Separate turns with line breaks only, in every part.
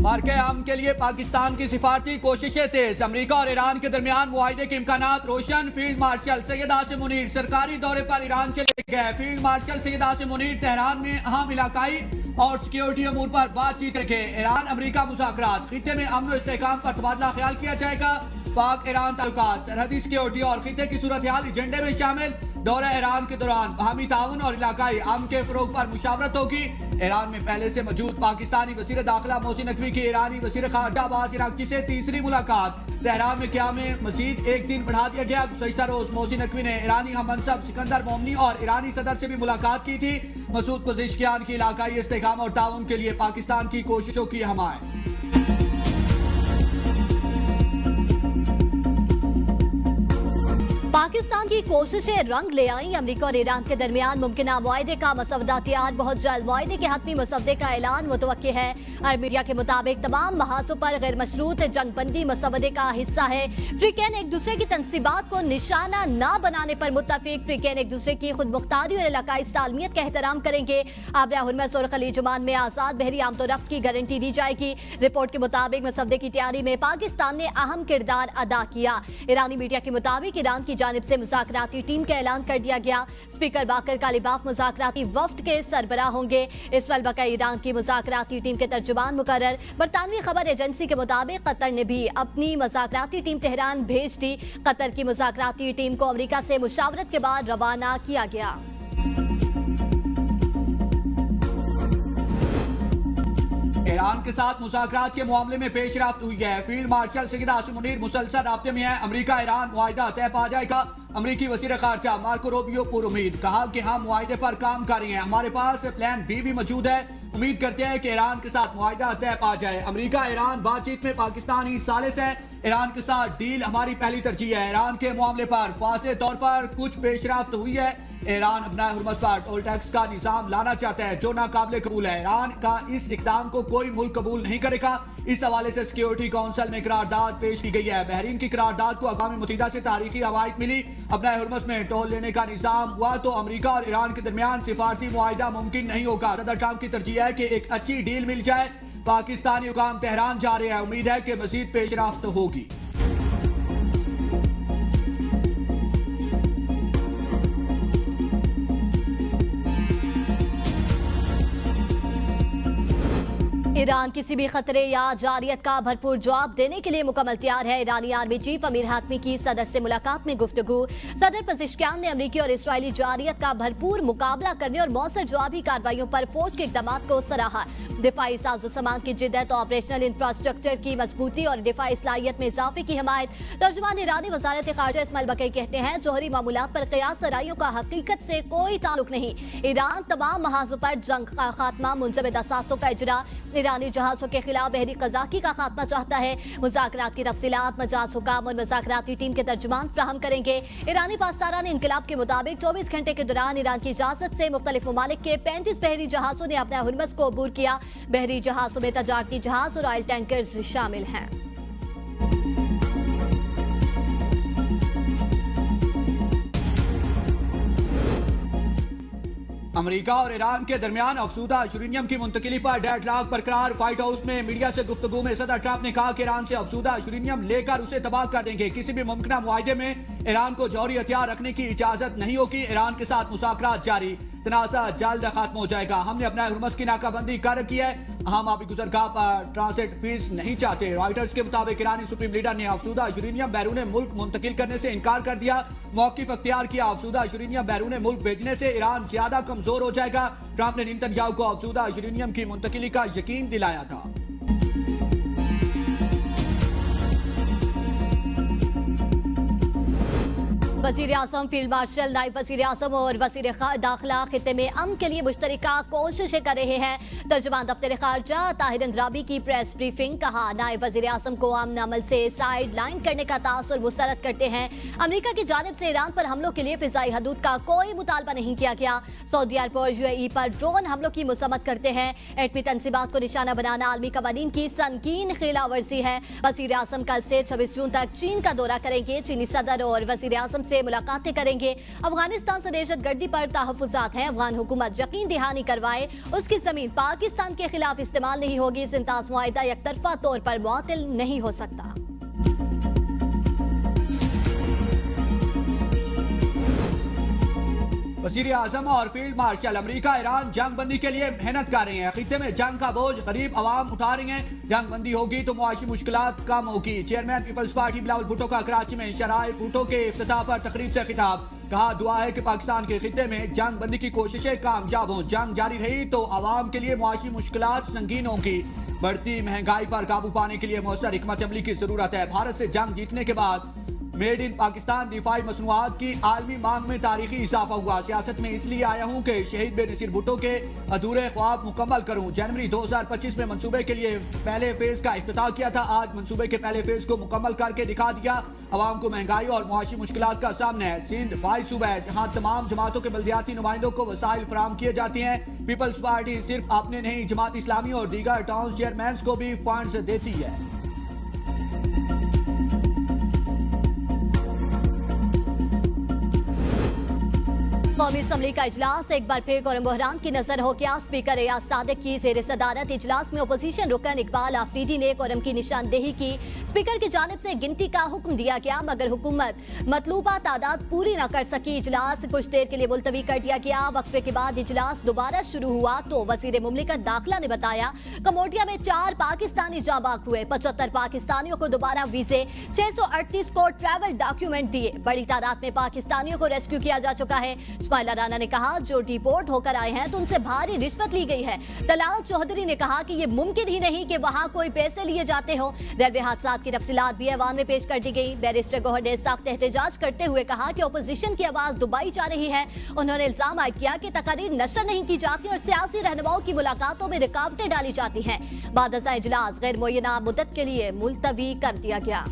मार्के आम के लिए पाकिस्तान की सिफारती कोशिशें तेज। अमेरिका और ईरान के दरमियान मुआहिदे के इम्कानात रोशन। फील्ड मार्शल सैयद आसिम मुनीर सरकारी दौरे पर ईरान चले गए। Field marshal Syed Asim Munir Tehran में अहम इलाकाई और सिक्योरिटी अमूर पर बातचीत रखे। ईरान अमेरिका मुज़ाकरात, खित्ते में अमन और इस्तेहकाम पर तबादला ख्याल किया जाएगा। पाक ईरान ताल्लुकात, सरहदी सिक्योरिटी और खित्ते की सूरत हाल एजेंडे में शामिल। दौरा ईरान के दौरान बाहमी ताउन और इलाकाई अमन के फरोग पर मुशावरत होगी। ईरान में पहले से मौजूद पाकिस्तानी वज़ीर दाखिला मोहसिन नकवी की ईरानी वज़ीर ख़ारजा अब्बास इराक़ची से तीसरी मुलाकात। तेहरान में क़याम मज़ीद एक दिन बढ़ा दिया गया। गुज़श्ता रोज़ मोहसिन नकवी ने ईरानी हम मनसब सिकंदर मोमनी और ईरानी सदर से भी मुलाकात की थी। मसूद पज़ेश्कियान की इलाकाई इस्तेहकाम और ताउन के लिए पाकिस्तान की कोशिशों की हमायत।
पाकिस्तान की कोशिशें रंग ले आई। अमेरिका और ईरान के दरमियान मुमकिन मुआहदे का मसवदा तैयार। बहुत जल्द मुआहदे के हतमी मसवदे का ऐलान मुतवक्के है। अरब मीडिया के मुताबिक तमाम महासों पर गैर मशरूत जंगबंदी मसवदे का हिस्सा है। फ्रीकैन एक दूसरे की तनसीबात को निशाना न बनाने पर मुत्तफिक। फ्रीकैन एक दूसरे की खुद मुख्तारी और इलाकाई सालमियत का एहतराम करेंगे। आबरा हुर्मुज़ और खलीज ओमान में आज़ाद बहरी आमदोरफ्त की गारंटी दी जाएगी। रिपोर्ट के मुताबिक मसवदे की तैयारी में पाकिस्तान ने अहम किरदार अदा किया। ईरानी मीडिया के मुताबिक ईरान की जानिब से मुज़ाकराती टीम का ऐलान कर दिया गया। स्पीकर बाकर कालिबाफ मुज़ाकराती वफ्द के सरबराह होंगे। इस वक्त बका ईरान की मुज़ाकराती टीम के तर्जुमान मुकर्रर। बरतानवी खबर एजेंसी के मुताबिक कतर ने भी अपनी मुज़ाकराती टीम तेहरान भेज दी। कतर की मुज़ाकराती टीम को अमेरिका से मुशावरत के बाद रवाना किया गया।
ईरान के साथ मुज़ाकरात के मामले में पेशरफ्त हुई है। फील्ड मार्शल सैयद आसिम मुनीर मुसलसल राब्ते में है। अमेरिका ईरान मुआहिदा तय पा जाएगा। अमेरिकी वज़ीर ख़ारजा मार्को रूबियो पुरुमीद, कहा कि हम मुआहिदे पर काम कर रहे हैं, हमारे पास प्लान बी भी मौजूद है। उम्मीद करते हैं कि ईरान के साथ मुआहिदा तय पा जाए। अमेरिका ईरान बातचीत में पाकिस्तानी सालिस है। ईरान के साथ डील हमारी पहली तरजीह है। ईरान के मामले पर वाज़ेह तौर पर कुछ पेशरफ्त हुई है। ईरान अपना हुर्मुज़ पर टोल टैक्स का निज़ाम लाना चाहता है जो नाकाबिले कबूल है। ईरान का इस इक़दाम को कोई मुल्क कबूल नहीं करेगा। इस हवाले से सिक्योरिटी काउंसिल में करारदाद पेश की गई है। बहरीन की करारदाद को अक़वाम मुत्तहिदा से तारीखी हमायत मिली। अपना हुर्मुज़ में टोल लेने का निज़ाम हुआ तो अमेरिका और ईरान के दरमियान सिफारती मुआहिदा मुमकिन नहीं होगा। सदर ट्रंप की तरजीह है कि एक अच्छी डील मिल जाए। पाकिस्तानी हुकाम तेहरान जा रहे हैं। उम्मीद है कि मज़ीद पेशरफ्त होगी।
ईरान किसी भी खतरे या जारियत का भरपूर जवाब देने के लिए मुकम्मल तैयार है। ईरानी आर्मी चीफ अमीर हातमी की सदर से मुलाकात में गुफ्तगू। सदर पज़ेश्कियान ने अमरीकी और इसराइली जारियत का भरपूर मुकाबला करने और मौसर जवाबी कार्रवाइयों पर फौज के इक़दाम को सराहा। दिफाई साजो सामान की जिद्दत, ऑपरेशनल इंफ्रास्ट्रक्चर की मजबूती और दिफाई सलाहियत में इजाफे की हिमायत। तर्जुमान ईरानी वज़ारत ख़ारजा इस्माइल बक़ई कहते हैं जौहरी मामूलात पर क़यास आराइयों का हकीकत से कोई ताल्लुक नहीं। ईरान तमाम महाजों पर जंग का खात्मा, मुंजमद असासों का इजरा, ईरानी जहाजों के खिलाफ बहरी कज़ाकी का खात्मा चाहता है। मुज़ाकरात की तफसीलात मजाज हुकाम और मुज़ाकराती टीम के तर्जुमान फ्राहम करेंगे। ईरानी पासदारान इनकलाब के मुताबिक 24 घंटे के दौरान ईरान की इजाजत से मुख्तलिफ ममालिक के 35 बहरी जहाजों ने अपना हुर्मुज़ को अबूर किया। बहरी जहाजों में तजारती जहाज और ऑयल टैंकर्स शामिल हैं।
अमेरिका और ईरान के दरमियान अफसूदा यूरेनियम की मुंतकिली पर डेडलॉक बरकरार। व्हाइट हाउस में मीडिया से गुफ्तगू में सदर ट्रंप ने कहा कि ईरान से अफसूदा यूरेनियम लेकर उसे तबाह कर देंगे। किसी भी मुमकिन मुआहिदे में ईरान को जौहरी हथियार रखने की इजाजत नहीं होगी। ईरान के साथ मुज़ाकरात जारी, तनाज़ा जल्द खत्म हो जाएगा। हमने अपना हुर्मुज़ की नाकाबंदी कर रखी है। हम आबी गुज़रगाह पर ट्रांसिट फीस नहीं चाहते। रॉयटर्स के मुताबिक ईरानी सुप्रीम लीडर ने अफसूदा यूरेनियम बैरून मुल्क मुंतकिल करने से इनकार कर दिया। मौक़िफ़ अख्तियार किया। अफसूदा यूरेनियम बैरून मुल्क भेजने से ईरान ज्यादा कमजोर हो जाएगा। ट्रंप ने नेतन्याहू को अफसूदा यूरेनियम की मुंतकिली का यकीन दिलाया था।
वज़ीर आज़म, फील्ड मार्शल, नायब वज़ीर आज़म और वज़ीर दाखिला खित्ते में अमन के लिए मुश्तरका कोशिशें कर रहे हैं। तर्जुमान दफ्तर ख़ारजा ताहिर अंद्राबी की प्रेस ब्रीफिंग, कहा नायब वज़ीर आज़म को अमन अमल से साइड लाइन करने का तासुर मुस्तरद करते हैं। अमेरिका की जानिब से ईरान पर हमलों के लिए फ़िज़ाई हदूद का कोई मुतालबा नहीं किया गया। सऊदी अरब और UAE पर ड्रोन हमलों की मज़म्मत करते हैं। एटमी तनसीबात को निशाना बनाना आलमी कवानीन की संगीन खिलाफ वर्जी है। वज़ीर आज़म कल से 26 जून तक चीन का दौरा करेंगे। चीनी सदर और वज़ीर आज़म से मुलाकातें करेंगे। अफगानिस्तान से दहशत गर्दी पर तहफ़्फ़ुज़ात हैं। अफगान हुकूमत यकीन दहानी करवाए उसकी जमीन पाक पाकिस्तान के खिलाफ इस्तेमाल नहीं होगी। सिंतास मुआहिदा एकतरफा तौर पर मुअत्तल नहीं हो सकता।
वज़ीर आज़म और फील्ड मार्शल अमेरिका ईरान जंग बंदी के लिए मेहनत कर रहे हैं। खित्ते में जंग का बोझ गरीब आवाम उठा रही हैं। जंग बंदी होगी तो मुआशी मुश्किलात कम होगी। Chairman people's party Bilawal Bhutto का कराची में शराय भुट्टो के इफ्तिताह पर तकरीब से खिताब। कहा दुआ है कि पाकिस्तान के खित्ते में जंग बंदी की कोशिशें कामयाब हों। जंग जारी रही तो आवाम के लिए मुआशी मुश्किलात संगीन होंगी। बढ़ती महंगाई पर काबू पाने के लिए मौसर हिकमत अमली की जरूरत है। भारत से जंग जीतने के बाद मेड इन पाकिस्तान दिफाई मसनूआत की आलमी मांग में तारीखी इजाफा हुआ। सियासत में इसलिए आया हूं कि शहीद बेनजीर भुट्टो के अधूरे ख्वाब मुकम्मल करूं। जनवरी 2025 में मंसूबे के लिए पहले फेज का इफ्तिताह किया था। आज मंसूबे के पहले फेज को मुकम्मल करके दिखा दिया। अवाम को महंगाई और मुआशी मुश्किलात का सामना है। सिंध वाई सूबा है जहाँ तमाम जमातों के बल्दियाती नुमाइंदों को वसाइल फराहम किए जाते हैं। पीपल्स पार्टी सिर्फ अपने नहीं जमात इस्लामी और दीगर टाउन चेयरमैन को भी फंड्स देती है।
कौमी असम्बली का इजलास एक बार फिर गौरम बहरान की नजर हो गया। स्पीकर एयाज सादिक की जेर सदारत इजलास में अपोजिशन रुकन इकबाल आफरीदी ने गौरम की निशानदेही की। स्पीकर की जानिब से गिनती का हुक्म दिया गया मगर हुकूमत मतलूबा तादाद पूरी न कर सकी। इजलास कुछ देर के लिए मुलतवी कर दिया गया। वक्फे के बाद इजलास दोबारा शुरू हुआ तो वजीर मुमलिकत दाखिला ने बताया कमोडिया में 4 पाकिस्तानी जाबाक हुए। 75 पाकिस्तानियों को दोबारा वीजे, 638 को ट्रैवल डॉक्यूमेंट दिए। बड़ी तादाद में पाकिस्तानियों को रेस्क्यू किया जा चुका है। इस्माइला राना ने कहा जो डिपोर्ट होकर आए हैं तो उनसे भारी रिश्वत ली गई है। तलाल चौधरी ने कहा कि ये मुमकिन ही नहीं कि वहां कोई पैसे लिए जाते हो। रेलवे हादसात की तफसीलात भी ऐवान में पेश कर दी गई। बैरिस्टर गौहर ने सख्त एहतजाज करते हुए कहा कि अपोजिशन की आवाज दबाई जा रही है। उन्होंने इल्जाम आयद किया कि तकारीर नशर नहीं की जाती और सियासी रहनुमाओं की मुलाकातों में रुकावटें डाली जाती हैं। बाद अज़ा इजलास गैर मुय्यना मुद्दत के लिए मुलतवी कर दिया गया।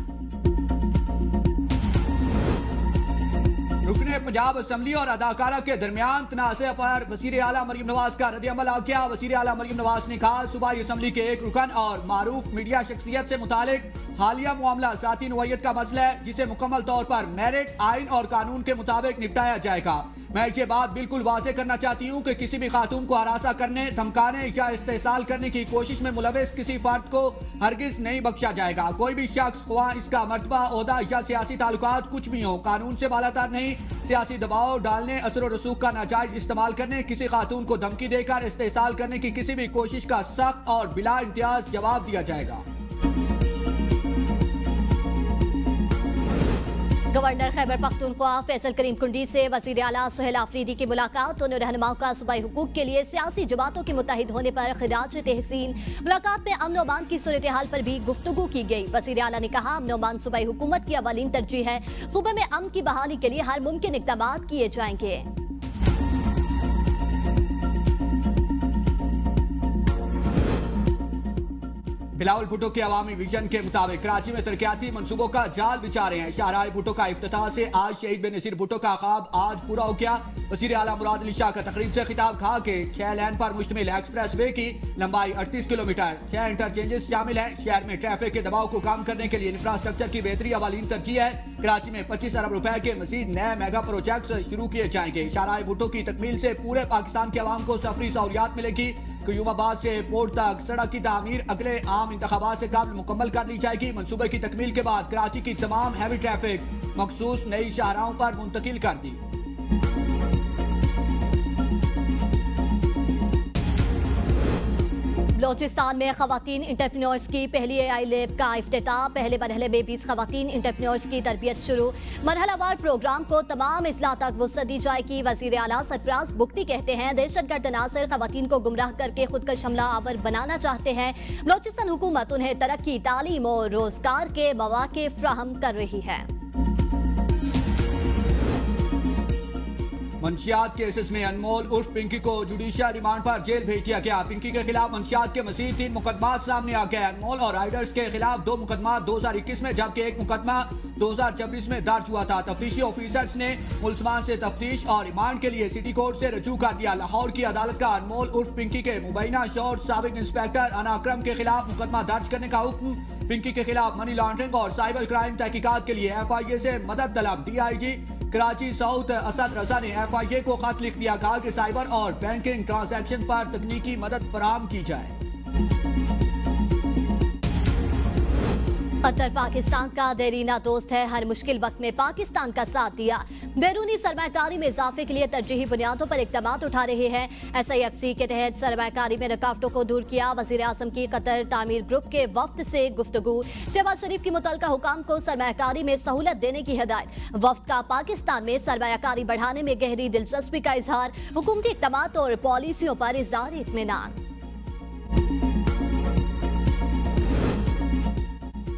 रुकने पंजाब असम्बली और अदाकारा के दरमियान तनाज़े पर वज़ीर आला मरीम नवाज का रद्द-ए-अमल आ गया। वज़ीर आला मरीम नवाज ने कहा सूबाई असम्बली के एक रुकन और मारूफ मीडिया शख्सियत से मुतालिक हालिया मामला ज़ाती नौइयत का मसला है जिसे मुकम्मल तौर पर मेरिट आइन और कानून के मुताबिक निपटाया जाएगा। मैं ये बात बिल्कुल वाज़े करना चाहती हूँ कि किसी भी खातून को हरासा करने, धमकाने या इस्तेसाल करने की कोशिश में मुलविस किसी फर्द को हरगिज नहीं बख्शा जाएगा। कोई भी शख्स ख्वाह इसका मर्तबा, ओहदा या सियासी ताल्लुकात कुछ भी हो, कानून से बालातर नहीं, सियासी दबाव डालने, असर और रसूख का नाजायज इस्तेमाल करने, किसी खातून को धमकी देकर इस्तेसाल करने की किसी भी कोशिश का सख्त और बिला इम्तियाज जवाब दिया जाएगा।
गवर्नर खैबर पख्तूनख्वा फैसल करीम कुंडी से वजीर आला सुहेल आफरीदी की मुलाकात। दोनों रहनुमाओं का सूबाई हुकूक के लिए सियासी जमातों के मुत्तहिद होने पर खिराज तहसीन। मुलाकात में अमन अमान की सूरत हाल पर भी गुफ्तगू की गई। वजीर आला ने कहा अमन अमान सूबाई हुकूमत की अवलीन तरजीह है। सूबे में अमन की बहाली के लिए हर मुमकिन इक़दाम किए जाएंगे।
बिलावल भुट्टो के अवामी विजन के मुताबिक कराची में तरक्याती मंसूबों का जाल बिछा रहे हैं। शाहराह भुट्टो का इफ्तिताह से आज शहीद बेनजीर भुट्टो का ख्वाब आज पूरा हो गया। वज़ीर आला मुराद अली शाह का तकरीब से खिताब कहा कि 6 लेन पर मुश्तमिल एक्सप्रेस वे की लंबाई 38 किलोमीटर, 6 इंटरचेंजेस शामिल है। शहर में ट्रैफिक के दबाव को कम करने के लिए इंफ्रास्ट्रक्चर की बेहतरी अवालीन तरजीह है। कराची में 25 अरब रुपए के मजीद नए मेगा प्रोजेक्ट शुरू किए जाएंगे। शाहराह भुट्टो की तकमील से पूरे पाकिस्तान के अवाम को सफरी सहूलियात मिलेगी। क्यूमाबाद से एयरपोर्ट तक सड़क की तामीर अगले आम इंतखाबात से कबल मुकम्मल कर ली जाएगी। मंसूबे की तकमील के बाद कराची की तमाम हैवी ट्रैफिक मखसूस नई शाहराहों पर मुंतकिल कर दी।
बलोचिस्तान में खवातीन इंटरप्रेन्योर्स की पहली AI लैब का इफ्तिताह। पहले मरहले में 20 खवातीन इंटरप्रेन्योर्स की तरबियत शुरू। मरहलावार प्रोग्राम को तमाम इस्लाह तक वसअत दी जाएगी। वजीर आला सरफराज बुख्ती कहते हैं दहशतगर्द अनासर खवातीन को गुमराह करके खुदकश हमला आवर बनाना चाहते हैं। बलोचिस्तान हुकूमत उन्हें तरक्की, तालीम और रोजगार के मौके फ्राहम कर रही है।
मंशियात केसेस में अनमोल उर्फ पिंकी को जुडिशियल रिमांड पर जेल भेज दिया गया। पिंकी के खिलाफ मंशियात के मजीद 3 मुकदमा सामने आ गए। अनमोल और राइडर्स के खिलाफ 2 मुकदमा 2021 में जबकि 1 मुकदमा 2024 में दर्ज हुआ था। तफ्तीशी ऑफिसर्स ने मुल्जमान से तफ्तीश और रिमांड के लिए सिटी कोर्ट से रजू कर दिया। लाहौर की अदालत का अनमोल उर्फ पिंकी के मुबैना शोर साबिक इंस्पेक्टर अना अकरम के खिलाफ मुकदमा दर्ज करने का हुक्म। पिंकी के खिलाफ मनी लॉन्ड्रिंग और साइबर क्राइम तहकीकात के लिए FIA से मदद तलब। DIG कराची साउथ असद रजा ने FIA को खत लिख दिया, कहा कि साइबर और बैंकिंग ट्रांजैक्शन पर तकनीकी मदद फराहम की जाए।
कतर पाकिस्तान का देरीना दोस्त है, हर मुश्किल वक्त में पाकिस्तान का साथ दिया। बैरूनी सरमायाकारी में इजाफे के लिए तरजीही बुनियादों पर इकदाम उठा रहे हैं। SIFC के तहत सरमायाकारी में रुकावटों को दूर किया। वजीर आजम की कतर तामीर ग्रुप के वफ्द से गुफ्तगू। शहबाज शरीफ की मुतल्लिका हुकाम को सरमायाकारी में सहूलत देने की हिदायत। वफ्द का पाकिस्तान में सरमायाकारी बढ़ाने में गहरी दिलचस्पी का इजहार। हुकूमती इक़दाम और पॉलिसियों पर इज़हार इत्मीनान।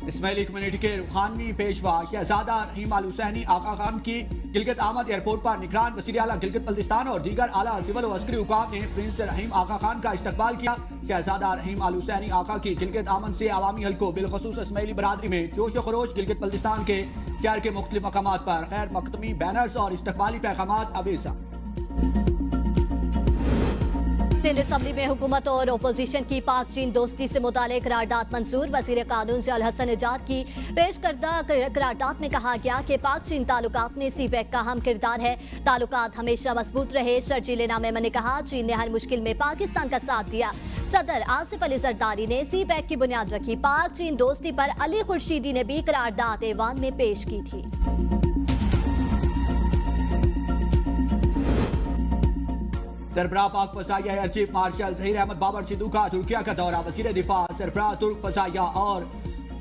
इस्माइली कम्युनिटी के रूहानी पेशवा शहजादा रहीम आल हुसैनी आका खान की गिलगित आमद एयरपोर्ट पर निगरान वज़ीर आला गिलगित बल्तिस्तान और दीगर आला सिविल व अस्करी हुकाम ने प्रिंस रहीम आका खान का इस्तकबाल किया। शहजादा रहीम आल हुसैनी आका की गिलगित आमद से अवामी हल्कों बिलखसूस इस्माइली बरादरी में जोश व खरोश। गिलगित बल्तिस्तान के शहर के मुख्तलिफ मकामात पर गैर मकतमी बैनर्स और इस्तकबाली पैगामात अवेसा।
सिंध असम्बली में हुकूमत और अपोजिशन की पाक चीन दोस्ती से मुतालिक करारदाद मंजूर। वजीर कानून ज़ियाउल हसन निजात की पेश करदा करारदाद में कहा गया कि पाक चीन ताल्लुकात में CPEC का अहम किरदार है। ताल्लुकात हमेशा मजबूत रहे। शर्जीले नामे ने कहा, चीन ने हर मुश्किल में पाकिस्तान का साथ दिया। सदर आसिफ अली जरदारी ने CPEC की बुनियाद रखी। पाक चीन दोस्ती पर अली खुर्शीदी ने भी करारदाद ऐवान में पेश की थी।
सरबराह Pak Fazaia air chief marshal Zaheer Ahmed Babar Sidhu का तुर्किया का दौरा। वज़ीर दिफा सरबराह तुर्क फसाया और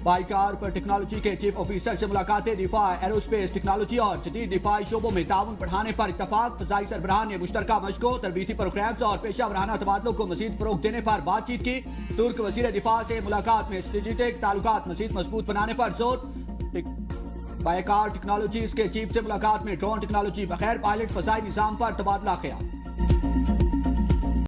बाइकार पर टेक्नोलॉजी के चीफ ऑफिसर से मुलाकातें। दिफा, एरोस्पेस टेक्नोलॉजी और जदीद दिफाई शोबों में ताउन बढ़ाने पर इत्तफाक। फजाई सरबराह ने मुश्तरका मशकों, तरबीती प्रोग्राम्स और पेशा वराना तबादलों को मजीद फरोग देने पर बातचीत की। तुर्क वज़ीर दिफा से मुलाकात में स्ट्रेटेजिक ताल्लुकात मजीद मजबूत बनाने पर जोर। बाइकार टेक्नोलॉजीज के चीफ से मुलाकात में ड्रोन टेक्नोलॉजी बगैर पायलट फजाई निजाम पर तबादला किया।